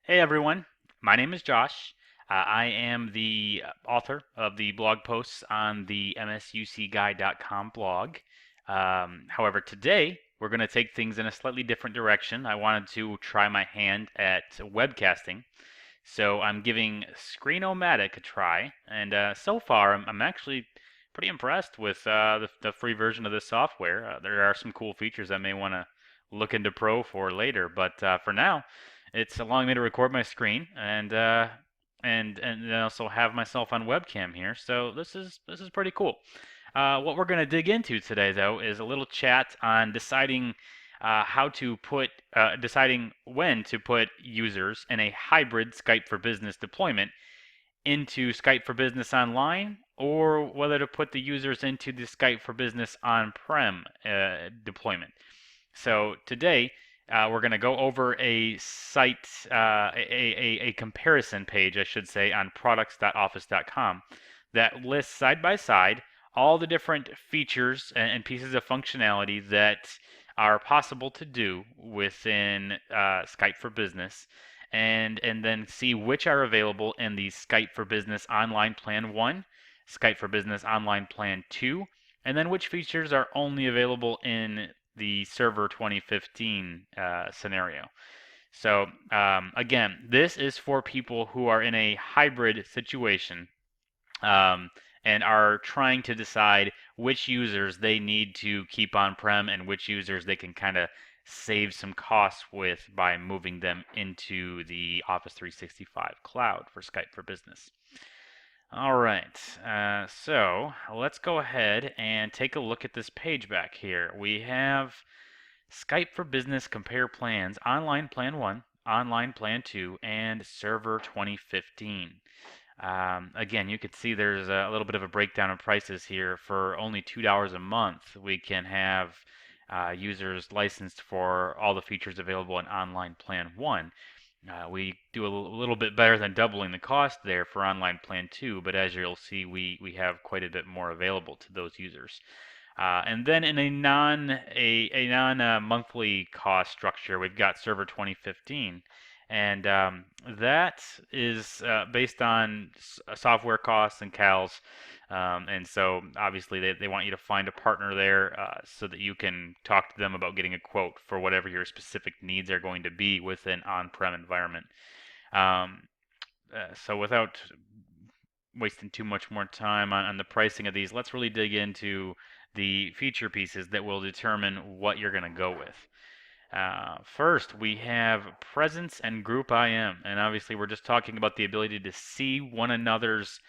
Hey everyone, my name is Josh. I am the author of the blog posts on the msucguide.com blog. However, today we're going to take things in a slightly different direction. I wanted to try my hand at webcasting, so I'm giving Screenomatic a try, and so far I'm actually pretty impressed with the free version of this software. There are some cool features I may want to look into Pro for later, but for now, it's allowing me to record my screen and also have myself on webcam here. So this is pretty cool. What we're going to dig into today, though, is a little chat on deciding deciding when to put users in a hybrid Skype for Business deployment into Skype for Business Online, or whether to put the users into the Skype for Business On-Prem deployment. So today, we're going to go over a site, a comparison page, I should say, on products.office.com that lists side by side all the different features and pieces of functionality that are possible to do within Skype for Business, and then see which are available in the Skype for Business Online Plan 1, Skype for Business Online Plan 2, and then which features are only available in the Server 2015 scenario. So again, this is for people who are in a hybrid situation and are trying to decide which users they need to keep on-prem and which users they can kind of save some costs with by moving them into the Office 365 cloud for Skype for Business. All right, so let's go ahead and take a look at this page back here. We have Skype for Business Compare Plans, Online Plan 1, Online Plan 2, and Server 2015. Again, you can see there's a little bit of a breakdown of prices here. For only $2 a month, we can have users licensed for all the features available in Online Plan 1. We do a little bit better than doubling the cost there for Online Plan 2, but as you'll see, we have quite a bit more available to those users. And then in a non monthly cost structure, we've got Server 2015, and that is based on software costs and CALs. And so obviously they want you to find a partner there so that you can talk to them about getting a quote for whatever your specific needs are going to be within on-prem environment. So without wasting too much more time on the pricing of these, let's really dig into the feature pieces that will determine what you're going to go with. First, we have presence and group IM, and obviously we're just talking about the ability to see one another's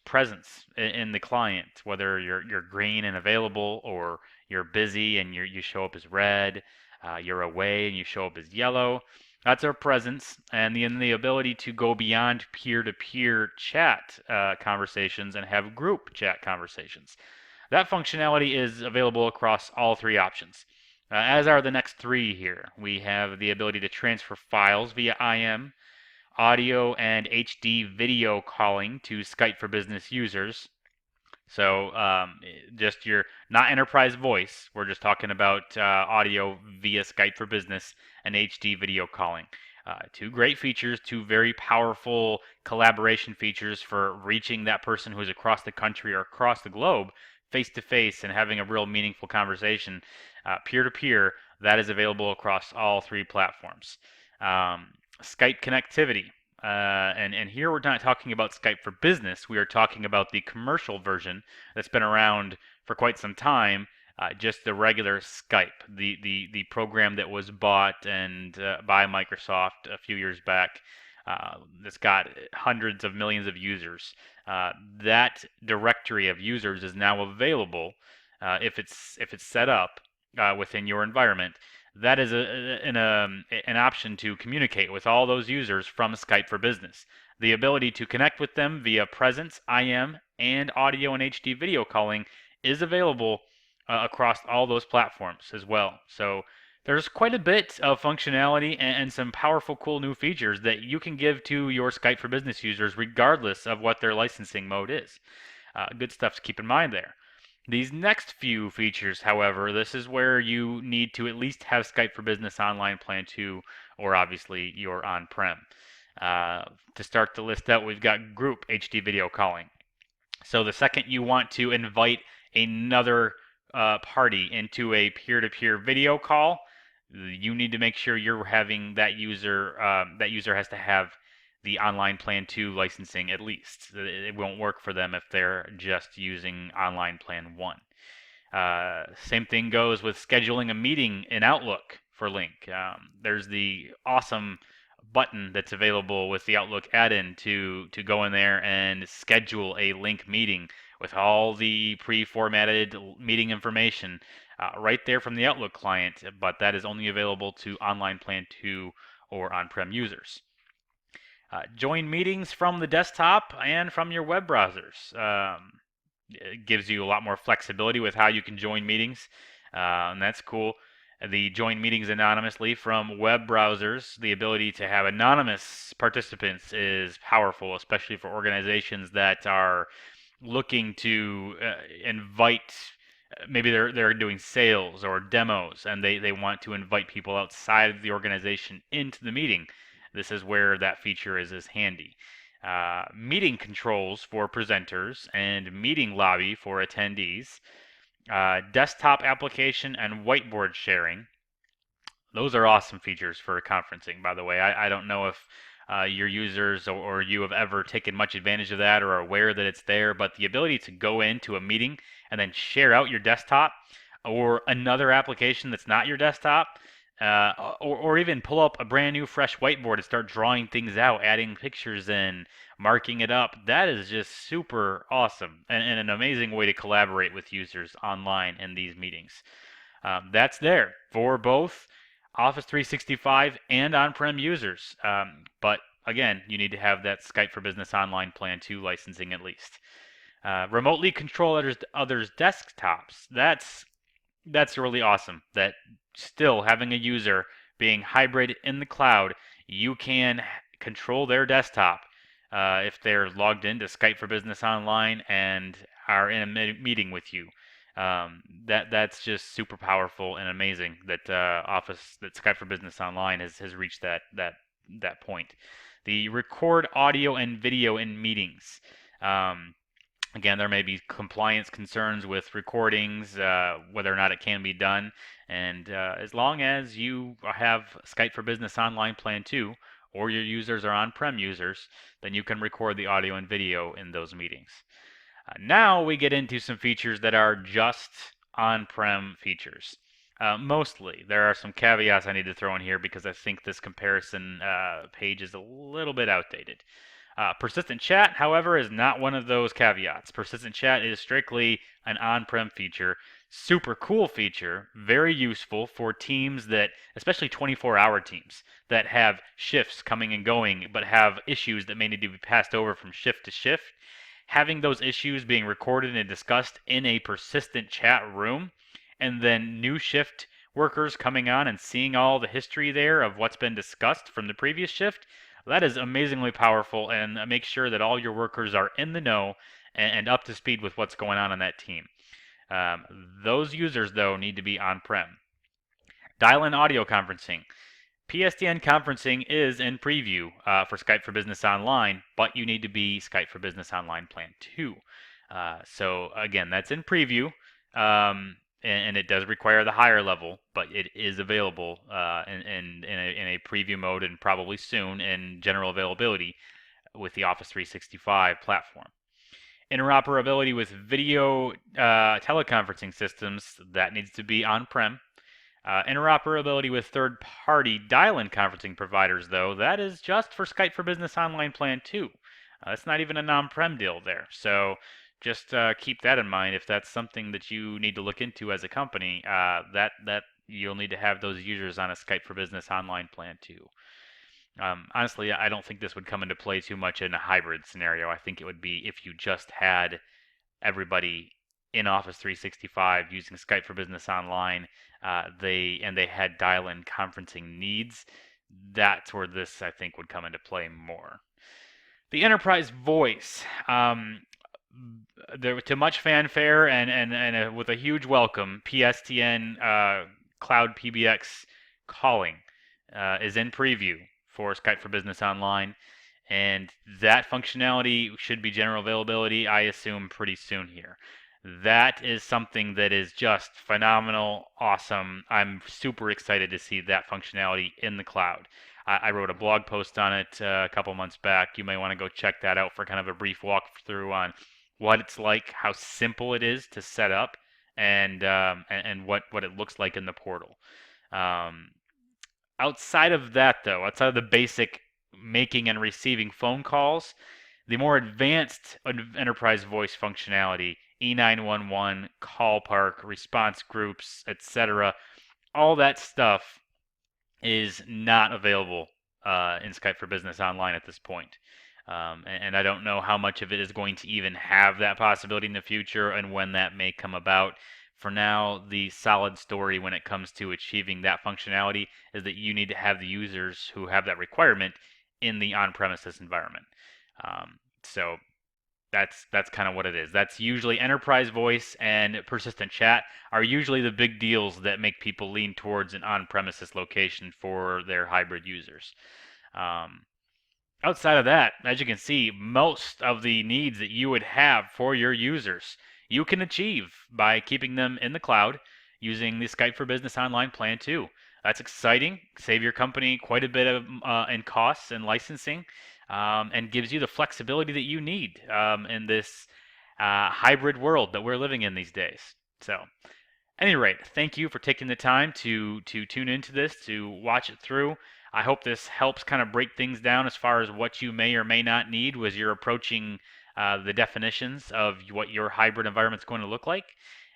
presence in the client, whether you're green and available, or you're busy and you show up as red, you're away and you show up as yellow. That's our presence, and the ability to go beyond peer-to-peer chat conversations and have group chat conversations. That functionality is available across all three options. As are the next three here. We have the ability to transfer files via IM, audio and HD video calling to Skype for Business users. So just your, not enterprise voice, we're just talking about audio via Skype for Business and HD video calling. Two great features, two very powerful collaboration features for reaching that person who's across the country or across the globe face to face and having a real meaningful conversation peer to peer. That is available across all three platforms. Skype connectivity. And here we're not talking about Skype for Business. We are talking about the commercial version that's been around for quite some time. Just the regular Skype, the program that was bought and by Microsoft a few years back. That's got hundreds of millions of users. That directory of users is now available if it's set up within your environment. That is an option to communicate with all those users from Skype for Business. The ability to connect with them via presence, IM, and audio and HD video calling is available across all those platforms as well. So there's quite a bit of functionality and some powerful, cool new features that you can give to your Skype for Business users regardless of what their licensing mode is. Good stuff to keep in mind there. These next few features, however, this is where you need to at least have Skype for Business Online Plan 2, or obviously your on-prem. To start the list out, we've got group HD video calling. So the second you want to invite another party into a peer-to-peer video call, you need to make sure you're having that user. That user has to have the Online Plan 2 licensing at least. It won't work for them if they're just using Online Plan 1. Same thing goes with scheduling a meeting in Outlook for Link. There's the awesome button that's available with the Outlook add-in to go in there and schedule a Link meeting with all the pre-formatted meeting information right there from the Outlook client, but that is only available to Online Plan 2 or on-prem users. Join meetings from the desktop and from your web browsers. It gives you a lot more flexibility with how you can join meetings, and that's cool. The join meetings anonymously from web browsers, the ability to have anonymous participants is powerful, especially for organizations that are looking to invite. Maybe they're doing sales or demos, and they want to invite people outside of the organization into the meeting. This is where that feature is handy. Meeting controls for presenters and meeting lobby for attendees, desktop application and whiteboard sharing. Those are awesome features for conferencing, by the way. I don't know if your users or you have ever taken much advantage of that or are aware that it's there, but the ability to go into a meeting and then share out your desktop or another application that's not your desktop, or even pull up a brand new fresh whiteboard and start drawing things out, adding pictures in, marking it up. That is just super awesome and an amazing way to collaborate with users online in these meetings. That's there for both Office 365 and on-prem users. But again, you need to have that Skype for Business Online Plan 2 licensing at least. Remotely control others' desktops. That's really awesome. That still having a user being hybrid in the cloud, you can control their desktop if they're logged into Skype for Business Online and are in a meeting with you. That's just super powerful and amazing that Skype for Business Online has reached that point. The record audio and video in meetings. Again, there may be compliance concerns with recordings, whether or not it can be done, and as long as you have Skype for Business Online Plan 2, or your users are on-prem users, then you can record the audio and video in those meetings. Now we get into some features that are just on-prem features. Mostly. There are some caveats I need to throw in here because I think this comparison page is a little bit outdated. Persistent chat, however, is not one of those caveats. Persistent chat is strictly an on-prem feature. Super cool feature, very useful for teams that, especially 24-hour teams, that have shifts coming and going, but have issues that may need to be passed over from shift to shift. Having those issues being recorded and discussed in a persistent chat room, and then new shift workers coming on and seeing all the history there of what's been discussed from the previous shift, that is amazingly powerful and makes sure that all your workers are in the know and up to speed with what's going on that team. Those users, though, need to be on-prem. Dial-in audio conferencing. PSTN conferencing is in preview for Skype for Business Online, but you need to be Skype for Business Online Plan 2. So again, that's in preview, and it does require the higher level, but it is available in a preview mode and probably soon in general availability with the Office 365 platform. Interoperability with video teleconferencing systems, that needs to be on-prem. Interoperability with third-party dial-in conferencing providers, though, that is just for Skype for Business Online Plan 2. It's not even a on-prem deal there. So just keep that in mind if that's something that you need to look into as a company. That you'll need to have those users on a Skype for Business Online Plan 2. Honestly, I don't think this would come into play too much in a hybrid scenario. I think it would be if you just had everybody in Office 365 using Skype for Business Online, they had dial-in conferencing needs. That's where this, I think, would come into play more. The enterprise voice. there to much fanfare and with a huge welcome, PSTN Cloud PBX calling is in preview for Skype for Business Online, and that functionality should be general availability, I assume, pretty soon here. That is something that is just phenomenal, awesome. I'm super excited to see that functionality in the cloud. I wrote a blog post on it a couple months back. You may want to go check that out for kind of a brief walkthrough on what it's like, how simple it is to set up, and what it looks like in the portal. Um, Outside of that, though, outside of the basic making and receiving phone calls, the more advanced enterprise voice functionality, E911, call park, response groups, etc., all that stuff is not available in Skype for Business Online at this point. And I don't know how much of it is going to even have that possibility in the future and when that may come about. For now, the solid story when it comes to achieving that functionality is that you need to have the users who have that requirement in the on-premises environment. So that's kind of what it is. That's usually enterprise voice and persistent chat are usually the big deals that make people lean towards an on-premises location for their hybrid users. Um, Outside of that, as you can see, most of the needs that you would have for your users, you can achieve by keeping them in the cloud using the Skype for Business Online plan too. That's exciting, save your company quite a bit of in costs and licensing, and gives you the flexibility that you need in this hybrid world that we're living in these days. So, any rate, thank you for taking the time to tune into this, to watch it through. I hope this helps kind of break things down as far as what you may or may not need as you're approaching the definitions of what your hybrid environment is going to look like.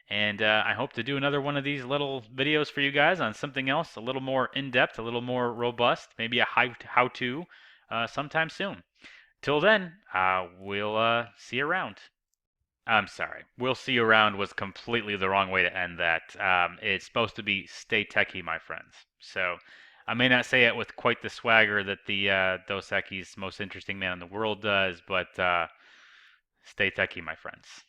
And I hope to do another one of these little videos for you guys on something else, a little more in-depth, a little more robust, maybe a how-to sometime soon. Till then, we'll see you around. I'm sorry. We'll see you around was completely the wrong way to end that. It's supposed to be stay techie, my friends. So I may not say it with quite the swagger that the Dos Equis most interesting man in the world does, but stay techie, my friends.